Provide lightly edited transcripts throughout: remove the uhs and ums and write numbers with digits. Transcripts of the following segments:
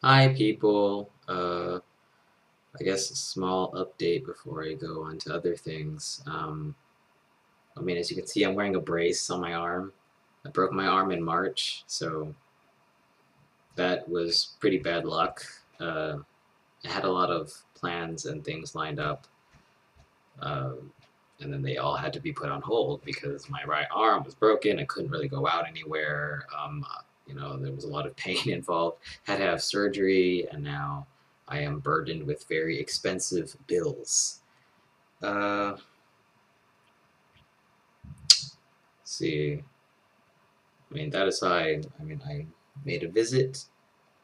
Hi, people. I guess a small update before I go on to other things. As you can see, I'm wearing a brace on my arm. I broke my arm in March, so that was pretty bad luck. I had a lot of plans and things lined up, um, and then they all had to be put on hold because my right arm was broken. I couldn't really go out anywhere. There was a lot of pain involved. Had to have surgery, and now I am burdened with very expensive bills. Uh, see, that aside, I made a visit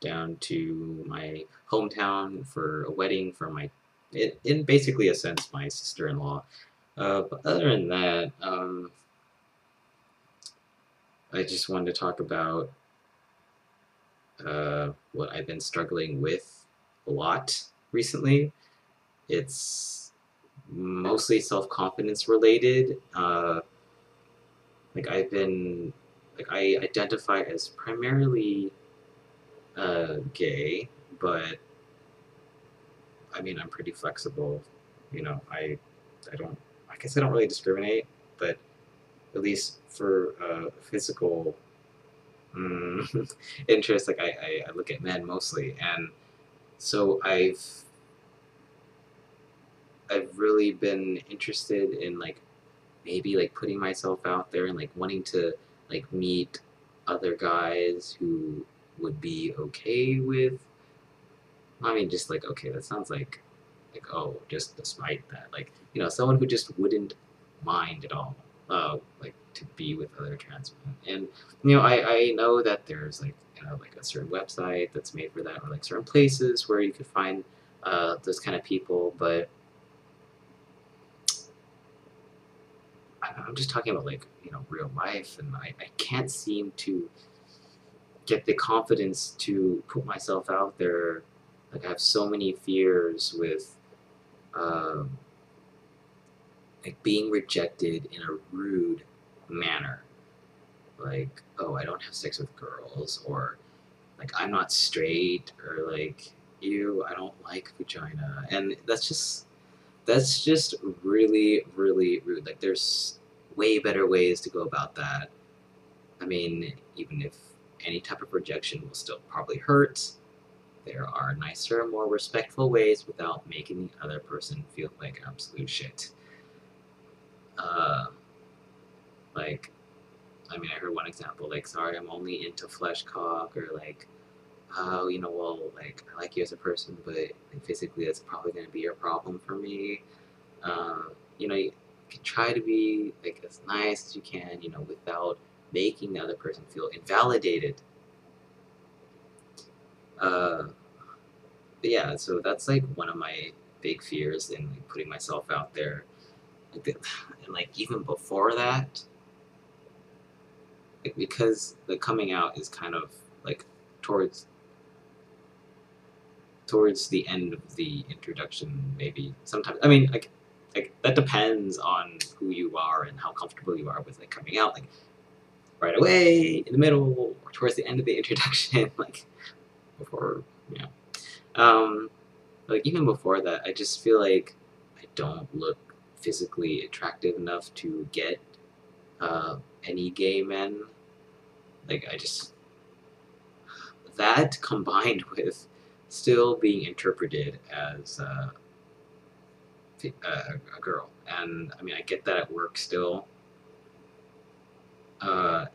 down to my hometown for a wedding for in basically a sense, my sister-in-law. But other than that, I just wanted to talk about what I've been struggling with a lot recently. It's mostly self-confidence related. I identify as primarily gay, but I'm pretty flexible. I don't. I guess I don't really discriminate, but at least for physical interest, I look at men mostly, and so I've really been interested in like maybe like putting myself out there and like wanting to like meet other guys who would be okay with. Just like okay, that sounds like oh, just despite that, like someone who just wouldn't mind at all, like to be with other trans men. And I know that there's like like a certain website that's made for that, or like certain places where you could find those kind of people, but I'm just talking about like real life, and I can't seem to get the confidence to put myself out there. Like I have so many fears with um, like being rejected in a rude manner. Like, oh, I don't have sex with girls, or like I'm not straight, or like ew, I don't like vagina, and that's just really really rude. Like, there's way better ways to go about that. Even if any type of rejection will still probably hurt, there are nicer, more respectful ways without making the other person feel like absolute shit. Uh, like, I heard one example, like, sorry, I'm only into flesh cock, or like, oh, well, like, I like you as a person, but like, physically, that's probably going to be a problem for me. Uh, you can try to be like as nice as you can, without making the other person feel invalidated. Uh, but yeah, so that's like one of my big fears in like, putting myself out there. And like even before that, like, because the coming out is kind of like towards towards the end of the introduction, maybe sometimes. Like that depends on who you are and how comfortable you are with like coming out, like right away, in the middle, or towards the end of the introduction, like before, you know. Um, like even before that, I just feel like I don't look physically attractive enough to get any gay men. Like I just that combined with still being interpreted as a girl, and I get that at work still, uh,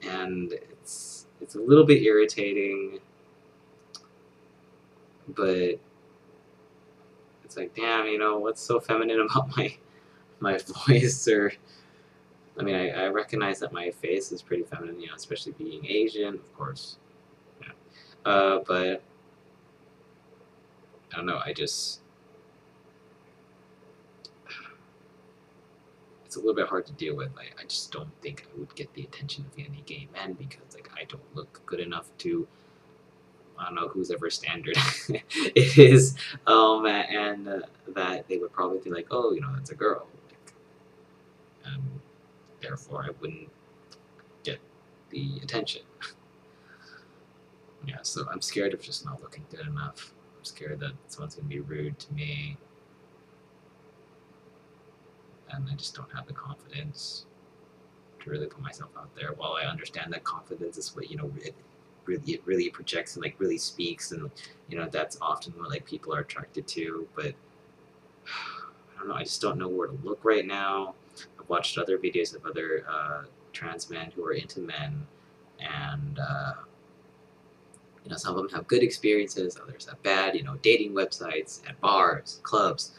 and it's a little bit irritating, but it's like, damn, what's so feminine about my voice? Or I recognize that my face is pretty feminine, especially being Asian, of course. Yeah. But I don't know. It's a little bit hard to deal with. I just don't think I would get the attention of any gay men because like I don't look good enough to. I don't know whose ever standard it is, and that they would probably be like, oh, that's a girl, like, and therefore I wouldn't get the attention. Yeah, so I'm scared of just not looking good enough. I'm scared that someone's gonna be rude to me, and I just don't have the confidence to really put myself out there. While I understand that confidence is what, it really projects and like really speaks, and that's often what like people are attracted to. But I don't know. I just don't know where to look right now. I've watched other videos of other trans men who are into men, and some of them have good experiences, others have bad. Dating websites and bars, clubs.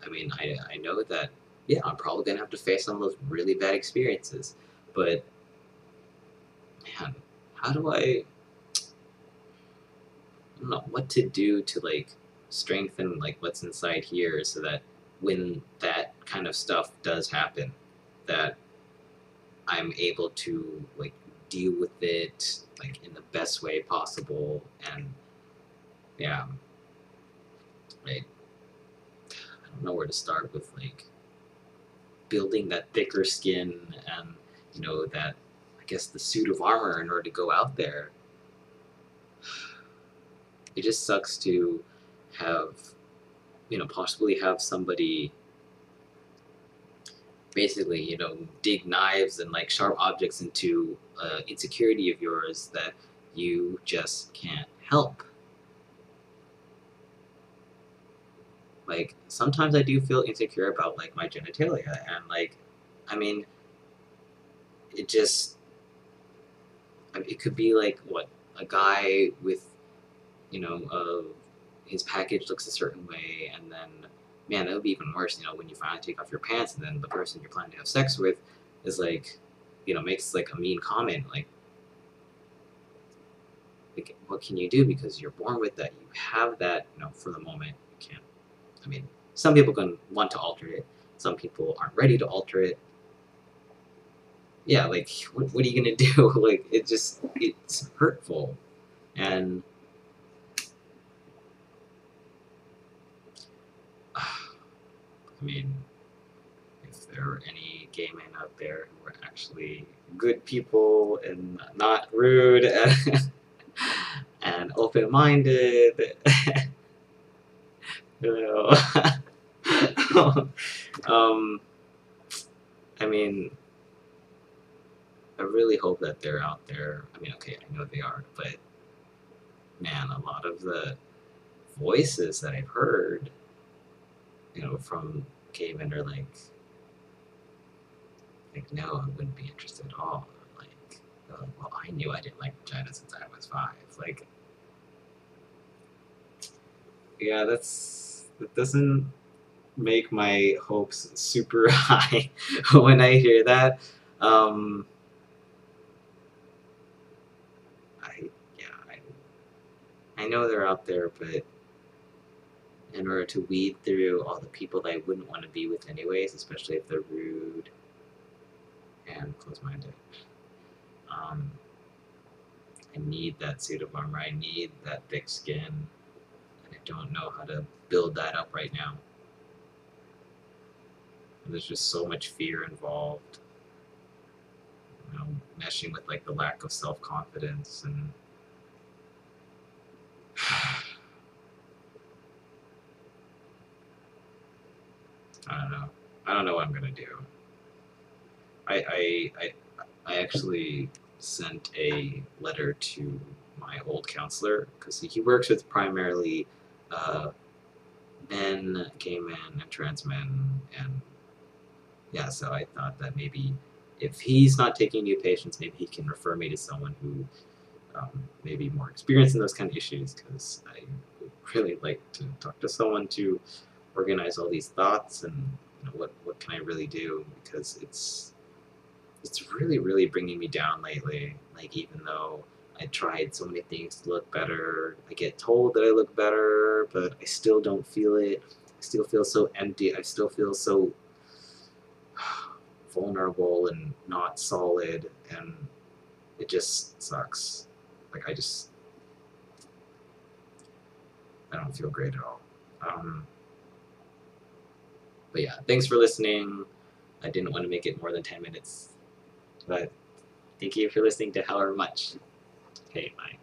I mean, I know that, yeah, I'm probably gonna have to face some of those really bad experiences, but man, how do I don't know what to do to like strengthen like what's inside here so that when that kind of stuff does happen, that I'm able to like deal with it like in the best way possible. And yeah, I don't know where to start with like building that thicker skin and that, I guess, the suit of armor in order to go out there. It just sucks to have possibly have somebody basically dig knives and like sharp objects into insecurity of yours that you just can't help. Like sometimes I do feel insecure about like my genitalia, and like, I mean, it just, it could be like what, a guy with his package looks a certain way, and then man, that would be even worse. When you finally take off your pants, and then the person you're planning to have sex with is like, makes like a mean comment, like what can you do, because you're born with that, you have that. For the moment you can't. I mean, some people can want to alter it, some people aren't ready to alter it. Yeah, like what are you gonna do? Like it's hurtful. And I mean, if there are any gay men out there who are actually good people and not rude and open-minded, you know, I mean, I really hope that they're out there. I mean, okay, I know they are, but man, a lot of the voices that I've heard, from gay men are like, no, I wouldn't be interested at all. Like, well, I knew I didn't like vagina since I was 5. Like, yeah, that doesn't make my hopes super high when I hear that. Um, I yeah, I know they're out there, but in order to weed through all the people that I wouldn't want to be with anyways, especially if they're rude and close-minded, I need that suit of armor. I need that thick skin, and I don't know how to build that up right now. And there's just so much fear involved, meshing with like the lack of self-confidence, and I don't know. I don't know what I'm gonna do. I actually sent a letter to my old counselor, because he works with primarily men, gay men, and trans men, and yeah, so I thought that maybe if he's not taking new patients, maybe he can refer me to someone who may be more experienced in those kind of issues, because I would really like to talk to someone to organize all these thoughts and what can I really do, because it's really, really bringing me down lately. Like, even though I tried so many things to look better, I get told that I look better, but I still don't feel it. I still feel so empty. I still feel so vulnerable and not solid, and it just sucks. Like, I don't feel great at all. But yeah, thanks for listening. I didn't want to make it more than 10 minutes, but thank you for listening to however much. Okay, bye.